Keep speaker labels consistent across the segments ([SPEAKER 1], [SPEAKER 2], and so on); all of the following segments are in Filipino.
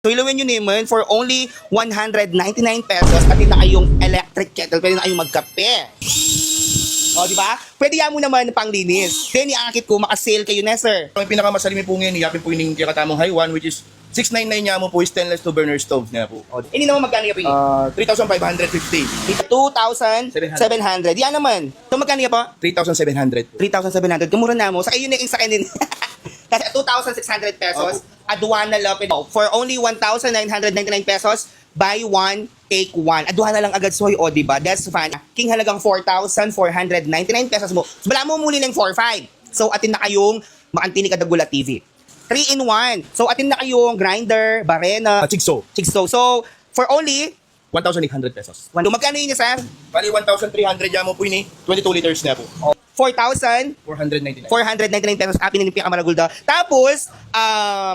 [SPEAKER 1] So ilawin nyo naman for only 199 pesos at na kayong electric kettle. Pwede na kayong magkape. O, di ba? Pwede yan mo naman panglinis. Then iangkit ko, makasale kayo na, sir.
[SPEAKER 2] Ang pinakamasalimi po ngayon, yapin po yung kakatamong high one, which is 699 niya mo po is stainless to burner stove niya po.
[SPEAKER 1] O, hindi naman magkano yan po yun?
[SPEAKER 2] 3,550.
[SPEAKER 1] 2,700. Yan naman. Ito magkano yan po?
[SPEAKER 2] 3,700 po.
[SPEAKER 1] 3,700. Kumura na mo. Sa kayo na yung sa din. Kasi 2,600 pesos. Aduana lapid. For only 1,999 pesos, buy one, take one. Aduana lang agad soy, o diba? That's fun. King halagang 4,499 pesos mo. So, bala mo muli ng 4,500. So, atin na kayong Makantini Kadagula TV. 3-in-1. So, atin na kayong grinder, barena,
[SPEAKER 2] Chigso.
[SPEAKER 1] chigso. So, for only
[SPEAKER 2] 1,800 pesos.
[SPEAKER 1] magkano yun, sir?
[SPEAKER 2] Bali, 1,300 niya mo po yun 22 liters na po.
[SPEAKER 1] 4,499
[SPEAKER 2] 499.
[SPEAKER 1] pesos apin ng Pinakamaraguda. Tapos,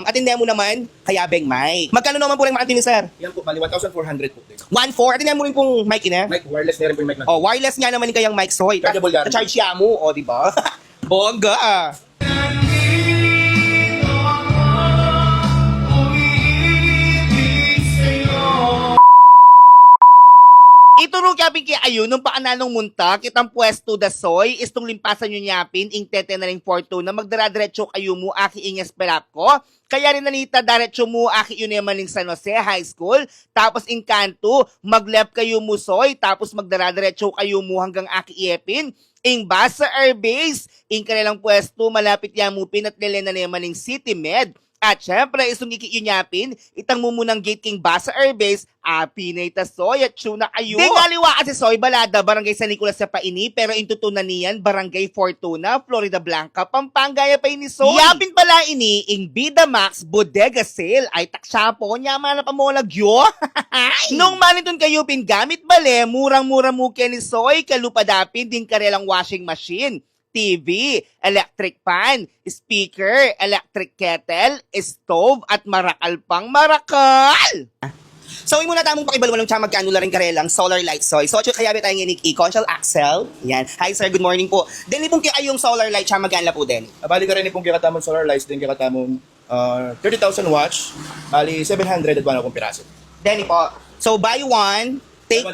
[SPEAKER 1] atindihan mo naman, Kayabeng Mike. Magkano naman po rin makatini, sir?
[SPEAKER 2] Yan po, bali 1,400 po.
[SPEAKER 1] 1,400. Atindihan mo rin pong mic ina.
[SPEAKER 2] Mic, wireless na rin po yung mic na.
[SPEAKER 1] Oh, wireless nga naman kayang mic soy.
[SPEAKER 2] Chargeable yan.
[SPEAKER 1] Charge siya mo, o, di ba? Bongga. Ituro kapin kaya ayun, nung paananong muntak, itang pwesto da soy, istong limpasan nyo nyapin, ing tete na ring fortuna, magdara-diretso kayo mo, aki inges pelap ko. Kaya rin nanita, diretso mo, aki yun naman ning San Jose High School, tapos ing kanto, mag-left kayo mo soy, tapos magdara-diretso kayo mo hanggang aki iepin, ing bus sa airbase, ing kanilang pwesto, malapit yamupin at nilena naman ning City Med. At syempre, isong ikikinyapin, itang mo munang gate king basa airbase, pinay ta soy at tuna kayo. Di ngaliwa kasi soy, balada, barangay San Nicolas sa Paini, pero intutunan niyan, barangay Fortuna, Florida Blanca, Pampanga, pa ini soy. Yapin pala ini, ing Bida Max Bodega Sale, ay taksya po, nyama na pamolag yo. Nung maniton kayo pin gamit bale, murang-mura mo ni soy, kalupadapin din karelang washing machine. TV, electric fan, speaker, electric kettle, stove, at marakal pang marakal! So, yung muna tamong pakibalwa ng tiyang magkano rin karelang solar light soy. So, kaya ba tayong inik e-control axle? Yan. Hi, sir. Good morning po. Then, pong kaya yung solar light tiyang magkano po din?
[SPEAKER 2] Bali ka rin pong kakatamong solar lights, din kakatamong 30,000 watts, bali 700 at 1 akong piraso.
[SPEAKER 1] Then, po. So, buy one, take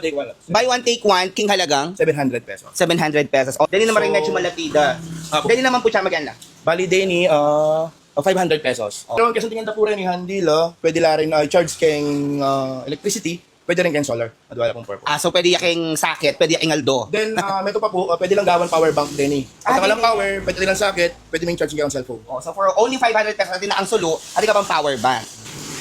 [SPEAKER 2] Buy one, take one.
[SPEAKER 1] King halagang
[SPEAKER 2] 700 pesos.
[SPEAKER 1] 700 pesos. O, dali naman rin
[SPEAKER 2] So,
[SPEAKER 1] medyo malapida. Dali naman po siya maganda.
[SPEAKER 2] Bali din 500 pesos. Pero kasi tingin na po rin ni Handila, pwede la rin charge kayong electricity, pwede rin kayong solar. Adwala pong purpose.
[SPEAKER 1] So pwede yaking sakit, pwede yaking aldo.
[SPEAKER 2] Then, may ito pa po, pwede lang gawan power bank din At lang power, pwede lang socket, pwede may charge kayong cellphone.
[SPEAKER 1] So for only 500 pesos natin na ang solo, at ka pang power bank.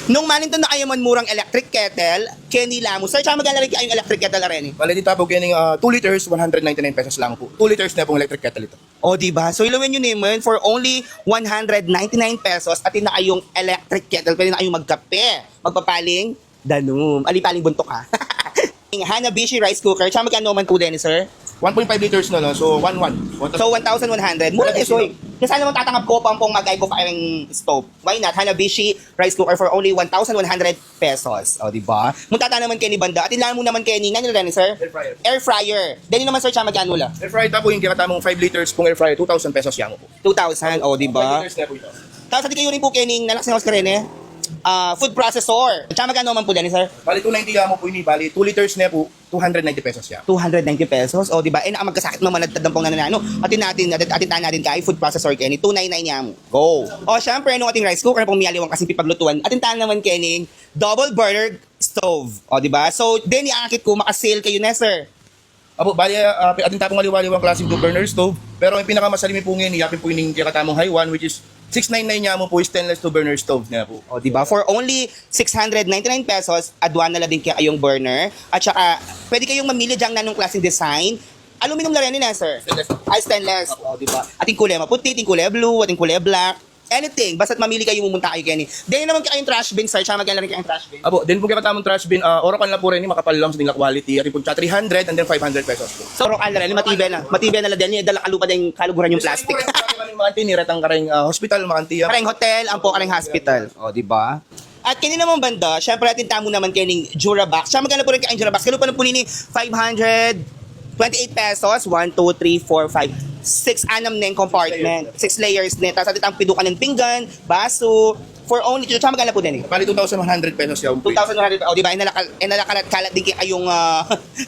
[SPEAKER 1] Nung maninton na kayo man murang electric kettle, Kenny Lamo. Sir, tsaka maglalagay kayong electric kettle na rin.
[SPEAKER 2] Bali dito po kayong 2 liters, 199 pesos lang po. 2 liters na pong electric kettle ito.
[SPEAKER 1] O, diba? So, ilawin nyo naman for only 199 pesos at na kayong electric kettle. Pwede na kayong magkape, magpapaling, danum. Alipaling buntok ha. Hanabishi rice cooker. Tsaka magkano man po din, sir?
[SPEAKER 2] 1.5 liters na lang, so 1.1.
[SPEAKER 1] So, 1,100. Mura
[SPEAKER 2] Yes,
[SPEAKER 1] soy. Kasi naman tatangap ko pang mag-ay ko firing stove. Why not? Hanabishi rice cooker for only 1,100 pesos. O, diba? Muntata naman kay ni Banda. At ilan mo naman kay ni, nga nila sir?
[SPEAKER 2] Air fryer.
[SPEAKER 1] Air fryer. Dali naman, sir, siya magkano la?
[SPEAKER 2] Air fryer po yung kikatamong 5 liters pong air fryer, 2,000 pesos yan po.
[SPEAKER 1] 2,000. O,
[SPEAKER 2] 5
[SPEAKER 1] diba?
[SPEAKER 2] liters na po ito.
[SPEAKER 1] Tapos, ati kayo rin po kay ni nalakas ka rin food processor. Siya magkano man po dyan, sir?
[SPEAKER 2] Bali 290 yan mo po ini, bali 2 liters na po, 290 pesos yan.
[SPEAKER 1] 290 pesos. O, diba? Nakamagkasakit naman nagtadang pong nananano. Atin natin kay food processor kay ni 299 niya mo. Go! O, syempre, nung ating rice cooker pong miyaliwang kasing pipaglutuan, atin naman kay ni double burner stove. O, diba? So, then iangkit ko, makasale kayo na, sir.
[SPEAKER 2] Apo, bali atin tapong aliwaliwang klaseng 2 burner stove, pero yung pinakamasalimi po ngayon, yapin po yung kakatamong high one, which is 699 niya mo po is stainless 2 burner stove na po.
[SPEAKER 1] O, diba? For only 699 pesos, aduana na din kayong burner. At saka, pwede kayong mamili dyan na nung klaseng design. Aluminum na rin na, sir.
[SPEAKER 2] Stainless.
[SPEAKER 1] Ay, stainless. O, diba? Ating kulay maputi, ating kulay blue, ating kulay black. Anything. Basta't mamili kayo, mumunta kayo Kenny. Then naman kayong trash bin, sir. Tsaka magkala rin kayong trash bin.
[SPEAKER 2] Apo, din po kakatamong trash bin, Oracle na po rin, makapal lang sa nila quality, atin po 300 and then 500 pesos po.
[SPEAKER 1] So, rock na rin, matibay na. Matibay na lang din. Dala kalupa din kaluguran yung plastic.
[SPEAKER 2] Makanti, niretang kareng hospital, makanti.
[SPEAKER 1] Kareng hotel, ang po kareng hospital. O, diba? At kini naman banda, syempre atin tamo naman kaning Durabox. Siya magkano po rin kayong Durabox. Kalupa na po nini 528 pesos. 1, 2, 3, 4, 5, 6 anam na yung compartment. 6 layers na. Tapos atin ang pidukan ng pinggan, baso, for only, tsaka magkano po din eh?
[SPEAKER 2] Bali 2,100 pesos yan po.
[SPEAKER 1] 2,100, di ba? Inalakalat din kayong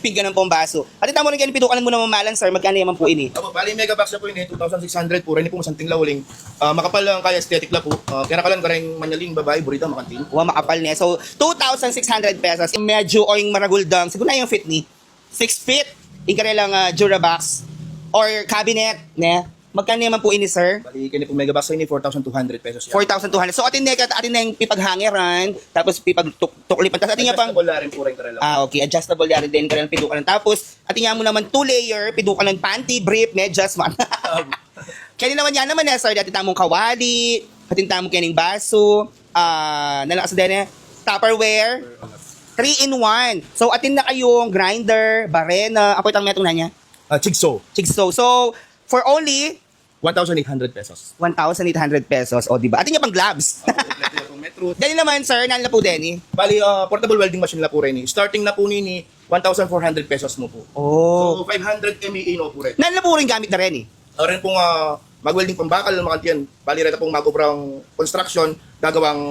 [SPEAKER 1] pinggan ng pambaso. At ito mo rin kayo, pidukalan mo na mamalan, sir. Magkano yaman po ini?
[SPEAKER 2] Opo, bali mega box na po yun 2,600 po. Rin po masanting lawling. Makapal lang kaya aesthetic la po. Kaya nakalan ka rin manyaling babae, burita, makanting.
[SPEAKER 1] Wa makapal niya. So, 2,600 pesos. Medyo o yung maraguldang. Siguro na yung fit ni. 6 feet. Yung kanilang Durabox. Or cabinet. Ne? Magkano naman po ini, sir?
[SPEAKER 2] Bali kini po mega box yun 4,200 pesos yan.
[SPEAKER 1] 4,200. So, atin na yung pipaghangeran. Tapos pipagtuklipan. Tapos atin nga pang...
[SPEAKER 2] Adjustable na rin po rin karela.
[SPEAKER 1] Okay. Adjustable yan din. Kanilang pidukalan. Tapos, atin nga mo naman 2 layer. Pidukalan panty, brief, medyas, man. Kaya naman yan naman sir. Atin tamong kawali. Atin tamong kining baso. Nalakas din Tupperware. 3-in-1. So, atin na kayong grinder, barena. Ako itang metong na niya.
[SPEAKER 2] Chigso.
[SPEAKER 1] So, for only
[SPEAKER 2] 1,800 pesos.
[SPEAKER 1] 1,800 pesos. O, diba? Atin niya pang gloves.
[SPEAKER 2] Metro.
[SPEAKER 1] Dali naman, sir. Nalala po, Denny.
[SPEAKER 2] Bali, portable welding machine na po rin. Starting na po nini 1,400 pesos mo po.
[SPEAKER 1] Oh.
[SPEAKER 2] So, 500 MEA no po rin.
[SPEAKER 1] Nalala po rin gamit na rin
[SPEAKER 2] Rin pong mag-welding pambakal, makantiyan. Bali, rin pong mag-obrang construction, gagawang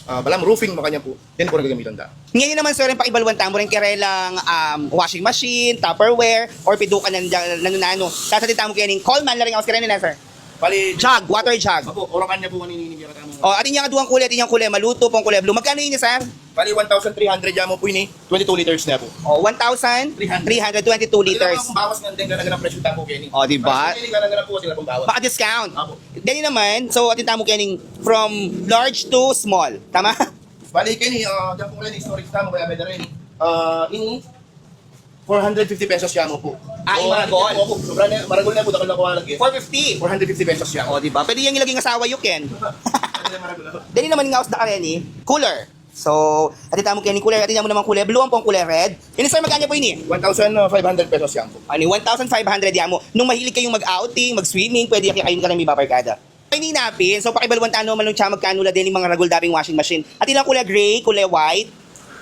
[SPEAKER 2] balam roofing, makanya po. Yan po rin gagamitan da.
[SPEAKER 1] Ngayon naman, sir, yung pakibalwan tamo rin karelang washing machine, Tupperware, or pidukan ng nanunano. Tapos atin tamo kaya ning Coleman na rin ako na sir.
[SPEAKER 2] Bali,
[SPEAKER 1] Jug, water jug.
[SPEAKER 2] Opo, orakan niya po kanininin niya katamo.
[SPEAKER 1] O, atin yung aduang kulay, atin yung kulay maluto, pong kulay blue. Magkano yun, sir?
[SPEAKER 2] Bali, 1,300 yan mo po ini 22 liters na po.
[SPEAKER 1] O, 1,322 liters.
[SPEAKER 2] Kung bawas nga din, ganagan ang presyo tapo kayo.
[SPEAKER 1] O, diba?
[SPEAKER 2] Kasi ganagan po sila pong bawas.
[SPEAKER 1] Baka discount.
[SPEAKER 2] Opo.
[SPEAKER 1] Dali naman, so atin tamo kaya ning from large to small. Tama?
[SPEAKER 2] Bali, kini, dyan po rin, storage tamo, kaya may rin. Ini, 450 pesos yan mo po.
[SPEAKER 1] Maragol.
[SPEAKER 2] Opo, sobrang maragol na po, dakal na ko lagi.
[SPEAKER 1] 450.
[SPEAKER 2] 450 pesos yan.
[SPEAKER 1] O, diba? Pwede yung ilagay ng asawa, you can.
[SPEAKER 2] Maragol.
[SPEAKER 1] Dali naman nga usda ka rin cooler. So, atin tamo kaya ning cooler, atin mo naman kulay blue, ang pong kulay red. Ini sir, magkano po ini?
[SPEAKER 2] 1,500 pesos yan po.
[SPEAKER 1] Ano, 1,500 yan mo. Nung mahilig kayong mag-outing, mag-swimming, pwede kayo kami babarkada. Ay ninapin, so pakibalwan tano man nung siya magkano la din yung mga ragol dabing washing machine. At ilang kulay gray, kulay white.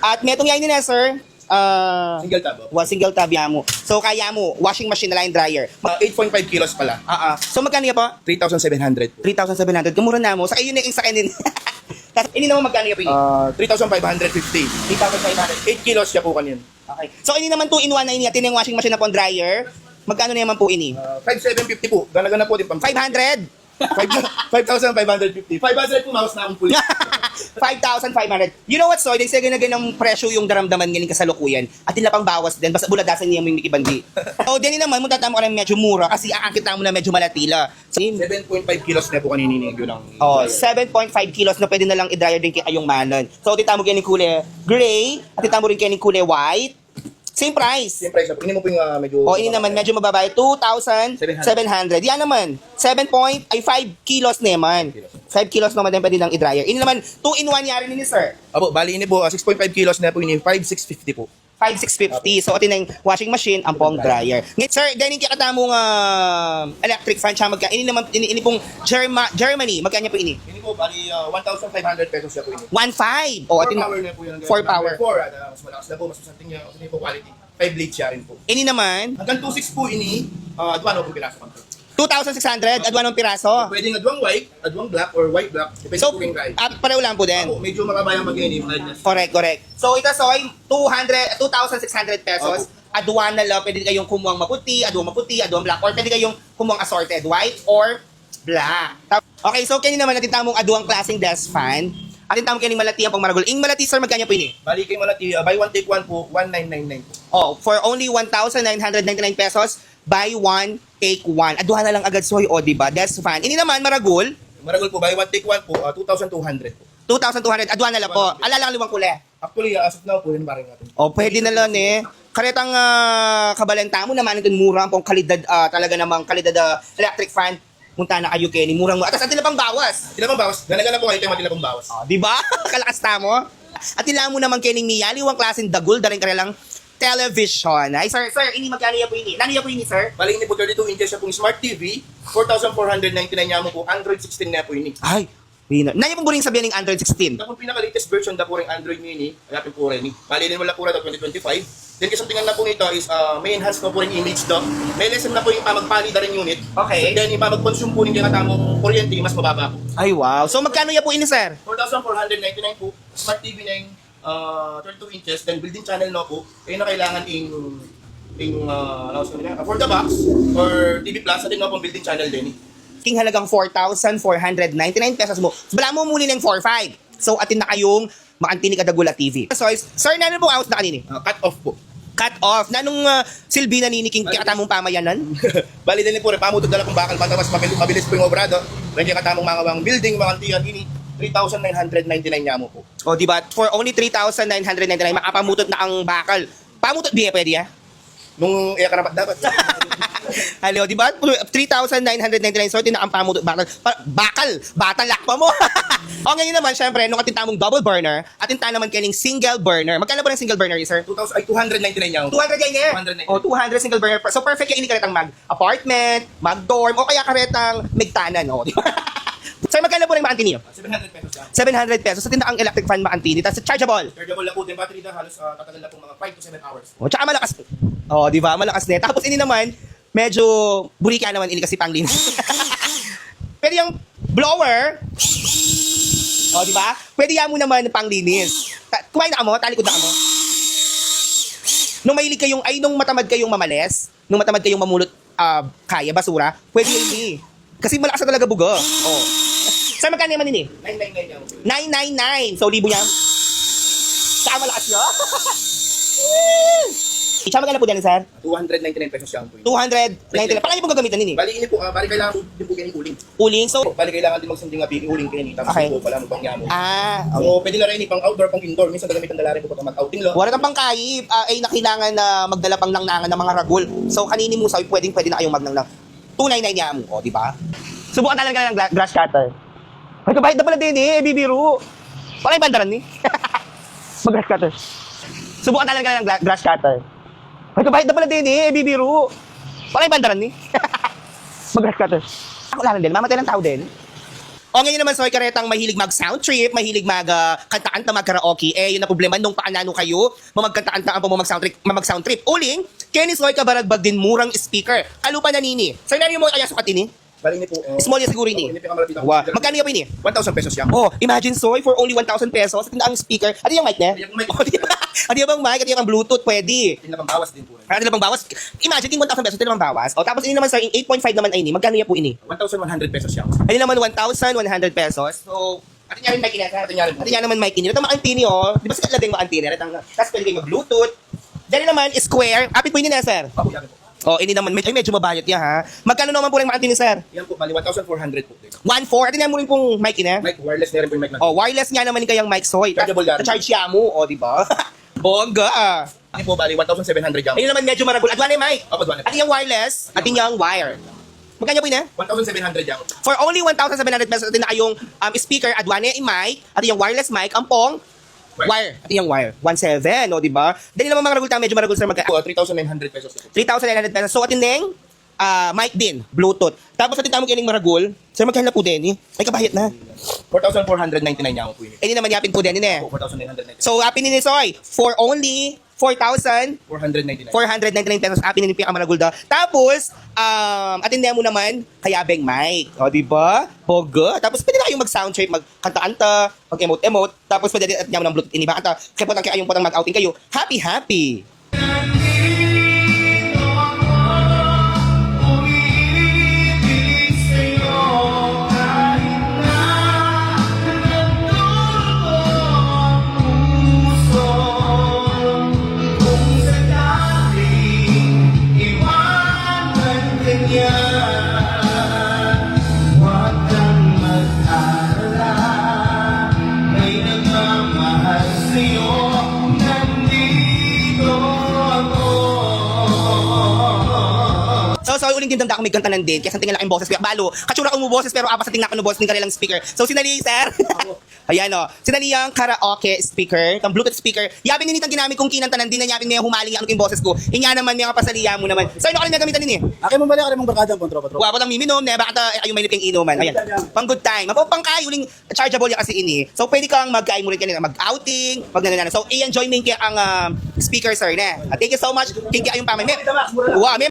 [SPEAKER 1] At metong yain nila sir,
[SPEAKER 2] Single tab.
[SPEAKER 1] single tab yan mo. So kaya mo, washing machine na line dryer.
[SPEAKER 2] 8.5 kilos pala.
[SPEAKER 1] So magkano yan po?
[SPEAKER 2] 3,700 po.
[SPEAKER 1] 3,700. Kumura na mo. Sa kayo na yung sa kanin. Tapos ini naman magkano yan po ini?
[SPEAKER 2] 3,550.
[SPEAKER 1] 3,500.
[SPEAKER 2] 8 kilos siya po kanyan.
[SPEAKER 1] Okay. So ini naman 2-in-1 na ini. Atin yung washing machine na po dryer. Magkano na naman po ini?
[SPEAKER 2] 5,750 po. Gana po din pang
[SPEAKER 1] 500?
[SPEAKER 2] 5,550. 500 po mouse na akong pulis.
[SPEAKER 1] 5,500. You know what, so? Din sige na ganang presyo yung daramdaman ngayon kasalukuyan. At nila pang bawas din. Basta buladasan niya yung Mickey Bandi. O, din naman, mo tatama ka na medyo mura kasi aangkit na mo na medyo malatila. So,
[SPEAKER 2] 7.5 kilos na po kanininig yun ang...
[SPEAKER 1] 7.5 kilos na pwede na lang i-dryer din kay ayong manon. So, tita mo ganyan kulay gray, at tita mo rin ganyan kulay white. Same price.
[SPEAKER 2] Siyempre, ini mo po yung medyo...
[SPEAKER 1] O, ini naman, medyo mababa. 2,700. Yan naman. 5 kilos naman. 5 kilos naman din pwede lang i-dryer. Ini naman, 2-in-1 yari ni sir.
[SPEAKER 2] Apo, bali ini po, 6.5 kilos na po ini, 5,650 po.
[SPEAKER 1] 5,650. So, atin na yung washing machine, ang pong dryer. Ngayon, sir, ganing kaya katamong electric fan siya magka. Ini naman, ini pong Germany. Magkanya po ini?
[SPEAKER 2] Ini po, bali 1,500 pesos siya po ini.
[SPEAKER 1] 1,500. O,
[SPEAKER 2] 4
[SPEAKER 1] atin
[SPEAKER 2] power na po yun.
[SPEAKER 1] 4 power.
[SPEAKER 2] 4, mas malakas na po, mas masanting niya. Kasi po quality. 5 blade siya rin po.
[SPEAKER 1] Ini naman,
[SPEAKER 2] Hanggang 2,600 po ini, adwano po piraso pa.
[SPEAKER 1] 2,600. Adwan ng piraso.
[SPEAKER 2] Pwedeng adwang white, adwang black, or white black. Depende
[SPEAKER 1] So,
[SPEAKER 2] po yung drive.
[SPEAKER 1] pareho lang po din.
[SPEAKER 2] Ako, medyo makabayang mag-ini.
[SPEAKER 1] Correct. So, ito, soy, 2,600 pesos. Aduan na lang, pwede kayong kumuhang maputi, aduang black, or pwede kayong kumuhang assorted, white or black. Okay, so, kanya naman natin tamong aduang klaseng desk fan. Atin tamong kanya malati ang pang maragol. Ing malati, sir, magkanya po ini?
[SPEAKER 2] Bali kay Malati, buy one take one po, 1,999 po.
[SPEAKER 1] Oh, for only 1,999 pesos, buy one, take one. Aduhan na lang agad, soy, o, diba? Desk fan. Ini naman, maragol,
[SPEAKER 2] Maragol po, buy one take one po, 2,200 po.
[SPEAKER 1] 2,200. Aduhan na lang po. Alalang liwang kulay.
[SPEAKER 2] Actually, as of now po, yun maring natin.
[SPEAKER 1] Oh, pwede na lang eh. Karetang kabalanta mo naman ito mura pong kalidad talaga namang kalidad electric fan. Punta na kayo Kenny, murang mo. At atin na pang bawas.
[SPEAKER 2] Sila pong bawas, gana po kayo tayo matila pong bawas.
[SPEAKER 1] Oh, di ba? Kalakas tamo. At tila mo naman Kenny Miyali, ang klaseng dagul, daring karelang television. Ay, sir, ini magkano yan po ini? Nano yan po ini, sir?
[SPEAKER 2] Bali, ini po 32 inches siya pong smart TV, 4,499 niya mo po, Android 16 na po ini.
[SPEAKER 1] Ay, Nanya pong buring sabihin ng Android 16.
[SPEAKER 2] Tapos pinaka-latest version da po rin Android Mini, ayapin po rin. Bali din wala po rin 2025. Then kasuntingan na po nito is may enhance po rin image dock. May lesson na po yung pamagpalida rin unit.
[SPEAKER 1] Okay.
[SPEAKER 2] Then yung pamag-consume po ng kinatamong kuryente, mas mababa po.
[SPEAKER 1] Ay, wow. So, magkano yan po ini, sir?
[SPEAKER 2] 4,499 po. Smart TV na yung 32 inches. Then built-in channel na po. Kaya na kailangan for the box or TV Plus. At din na po built-in channel din.
[SPEAKER 1] King halagang 4,499 pesos mo. Bala mo muli ng 4,500. So, atin na kayong Maantini Kadagula TV. So, sir, nanon po out na kanini?
[SPEAKER 2] Cut off po.
[SPEAKER 1] Cut off. Nanong silbi na niniking katamong pamayanan?
[SPEAKER 2] Bali din po rin, pamutod na lang kung bakal para mas mabilis po yung obrado. Nandiyan katamong mga wang building, mga tiyan, ini, 3,999 niya mo po.
[SPEAKER 1] O, diba? For only 3,999, makapamutot na ang bakal. Pamutot biya, pwede ya?
[SPEAKER 2] Nung iya karapat dapat.
[SPEAKER 1] Halo, di ba? 3,999 so na ang pamutot bakal, batalak pa mo. O ngayon naman, syempre, nung atintamong double burner, atinta naman kaning single burner. Magkano ba ng single burner, sir?
[SPEAKER 2] 299 niya mo.
[SPEAKER 1] 200 yan eh.
[SPEAKER 2] 299.
[SPEAKER 1] O, 200 single burner. So, perfect yung ini karetang mag-apartment, mag-dorm, o kaya karetang migtanan, o. Di ba? Sir, magkano po ng Maantini?
[SPEAKER 2] 700 pesos siya.
[SPEAKER 1] 700 pesos. Sa tindaang electric fan Maantini. Tapos chargeable.
[SPEAKER 2] Chargeable lang po din, battery na halos tatagal na po mga 5 to 7 hours.
[SPEAKER 1] O, tsaka malakas. O, di ba? Malakas din. Tapos ini naman, medyo burika naman ini kasi panglinis. Pero yung blower, o, di ba? Pwede yan mo naman panglinis. Kumain na ka mo, talikod na ka mo. Nung mahilig kayong, ay nung matamad kayong mamales, nung matamad kayong mamulot kaya, basura, pwede yun ini. Kasi malakas na talaga buga. Oh. Saan magkano naman ini?
[SPEAKER 2] 999 niya mo.
[SPEAKER 1] 999. So, libo niya. Saan malakas niya? Saan magkano po dyan, sir?
[SPEAKER 2] 299 pesos siya po.
[SPEAKER 1] 299. Paano niyo po gagamitan ini?
[SPEAKER 2] Bali ini po, bali kailangan po din po ganyan uling.
[SPEAKER 1] Uling. So,
[SPEAKER 2] Bali kailangan din magsunding nga uling kayo ni. Tapos
[SPEAKER 1] Okay.
[SPEAKER 2] po pala mo pang yamo.
[SPEAKER 1] okay.
[SPEAKER 2] So, pwede na rin pang outdoor, pang indoor. Minsan gagamitan na rin po pag mag-outing lo.
[SPEAKER 1] Wala kang pangkaib, ay nakailangan na magdala pang nangnangan ng mga ragul. So, kanini mo sabi, pwede na kayong magnangnang. 299 niya mo, o, di ba? Subukan talaga ng grass cutter. Ay, kabahit na pala din eh, bibiro. Wala yung bandaran ni. Mag-grass cutter. Subukan talaga ng grass cutter. Ay, kabahit na pala din eh, bibiro. Wala yung bandaran ni. Mag-grass cutter. Ako lang din, mamatay ng tao din. O ngayon naman, Soy Karetang mahilig mag-sound trip, mahilig mag-kanta-kanta, mag-karaoke. Eh, yun na problema nung paanano kayo, mamagkanta-kanta po mag-sound trip. Uling, Kenny Soy kabaragbag din murang speaker. Kalupa na nini. Sir, nani mo kaya sukat ini?
[SPEAKER 2] Bali ini po.
[SPEAKER 1] Small yan siguro ini.
[SPEAKER 2] Ini pinakamalapit ako.
[SPEAKER 1] Wow. Magkano yan po ini?
[SPEAKER 2] 1,000 pesos siya.
[SPEAKER 1] Oh, imagine Soy, for only 1,000 pesos, at ang speaker. Ano yung mic na?
[SPEAKER 2] Ano yung mic?
[SPEAKER 1] Ano yung mic? Ano yung Bluetooth? Pwede.
[SPEAKER 2] Hindi na pambawas din po.
[SPEAKER 1] Ano bang bawas? Imagine, ting 1,000 pesos, ito naman bawas. O, tapos ini naman, sir, yung 8.5 naman ay ini. Magkano yan po ini?
[SPEAKER 2] 1,100 pesos siya.
[SPEAKER 1] Ano naman, 1,100 pesos. So, atin niya rin mic ini.
[SPEAKER 2] Atin niya rin.
[SPEAKER 1] Atin niya naman mic ini. Ito maantini, oh. Di ba sa kalabing maantini? Tapos pwede kayo mag-Bluetooth. Dali naman, square. Apit po ini na, sir.
[SPEAKER 2] Ako yan po.
[SPEAKER 1] Oh, ini naman, medyo mabayot yan, ha? Magkano naman po lang maantini, sir?
[SPEAKER 2] Yan po, bali 1,400 po.
[SPEAKER 1] 1.4. Atin niya mo rin pong mic ini.
[SPEAKER 2] Mic, wireless na rin po yung mic natin.
[SPEAKER 1] Oh, wireless nga naman kayang mic, Soy.
[SPEAKER 2] Chargeable yan.
[SPEAKER 1] Charge siya mo, oh, di ba? Bongga.
[SPEAKER 2] Ano po, bali 1,700 jam.
[SPEAKER 1] Ayun naman medyo maragul. At wala yung mic.
[SPEAKER 2] Ako, duwan.
[SPEAKER 1] At yung wireless, at yung wire. Magkano po yun,
[SPEAKER 2] 1,700 jam.
[SPEAKER 1] For only 1,700 pesos, atin na kayong speaker, at wala yung mic, at yung wireless mic, ang pong wire. At yung wire. 1,700, o, di ba? Dali naman mga ragul tayo, medyo maragul sir, magka
[SPEAKER 2] Po, 3,900 pesos.
[SPEAKER 1] 3,900 pesos. So, atin ding, mic din, Bluetooth. Tapos atin tamang kining maragul, sir, magkano po din, Ay, kabayat na.
[SPEAKER 2] 4,499 niya po yun.
[SPEAKER 1] Eh, di naman yapin po din, eh.
[SPEAKER 2] 4,999.
[SPEAKER 1] So, yapin ni Soy, for only 4,499
[SPEAKER 2] 499.
[SPEAKER 1] pesos apin ni Pinakamaraguda. Tapos, atin mo naman, kayabeng mic. O, di ba? Boga. Tapos, pwede na kayong mag-sound trip, mag-kanta-kanta, mag-emote-emote. Tapos, pwede din at niya mo ng Bluetooth. Iniba kanta. Kaya po kayong po mag-outing kayo. Happy, happy.
[SPEAKER 3] Nandito ako uling din damda ako may gantanan din. Kaya santingan lang ang boses. Kaya balo, katsura ang boses pero apa sa tingnan ko ng boses ng kanilang speaker. So sinali, sir. Ayan o. Sinali ang karaoke speaker, ang Bluetooth speaker. Yapin ninitan ginamit kong kinantanan din na yapin niya humaling ang yung boses ko. Hinya naman may mga pasaliya mo naman. So ano ka rin nagamitan din eh?
[SPEAKER 4] Akin mo balik ka rin mong barkada po, tropa.
[SPEAKER 3] Wa lang miminom, na baka kayo may liping inuman. Ayan. Pang good time. Mapapang kayo uling chargeable yan kasi ini. So pwede kang mag-kain mo rin kanina, mag-outing, mag-nanana. So i-enjoy mo yung ang speaker, sir, na. Thank you so much. Thank you ayong pamay. Wow,